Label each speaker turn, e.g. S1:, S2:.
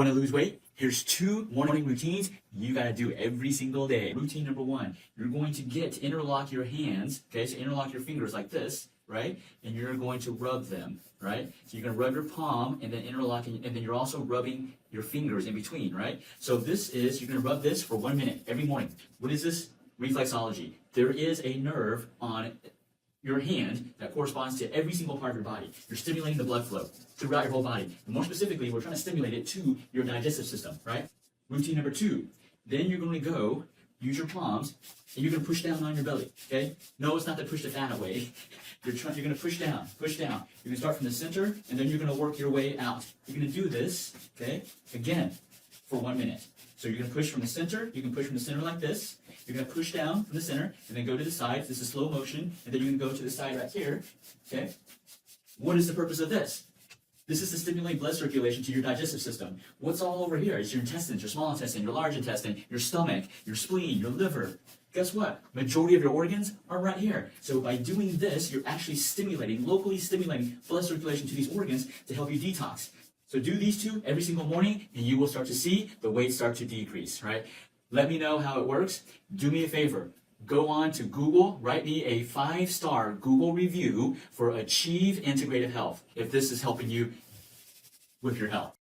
S1: Want to lose weight? Here's 2 morning routines you got to do every single day. Routine number 1, you're going to interlock your hands, okay? So interlock your fingers like this, right? And you're going to rub them, right? So you're going to rub your palm and then interlocking, and then you're also rubbing your fingers in between, right? So you're going to rub this for 1 minute every morning. What is this? Reflexology. There is a nerve on your hand that corresponds to every single part of your body. You're stimulating the blood flow throughout your whole body. And more specifically, we're trying to stimulate it to your digestive system, right? Routine number 2, then you're going to go use your palms and you're going to push down on your belly, okay? No, it's not to push the fat away. You're going to push down, push down. You're going to start from the center and then you're going to work your way out. You're going to do this, okay, again for 1 minute. So you're going to push from the center. You can push from the center like this. You're going to push down from the center and then go to the sides. This is slow motion. And then you're going to go to the side right here. Okay? What is the purpose of this? This is to stimulate blood circulation to your digestive system. What's all over here? It's your intestines, your small intestine, your large intestine, your stomach, your spleen, your liver. Guess what? Majority of your organs are right here. So by doing this, you're actually locally stimulating blood circulation to these organs to help you detox. So do these 2 every single morning, and you will start to see the weight start to decrease, right? Let me know how it works. Do me a favor. Go on to Google, write me a 5-star Google review for Achieve Integrative Health, if this is helping you with your health.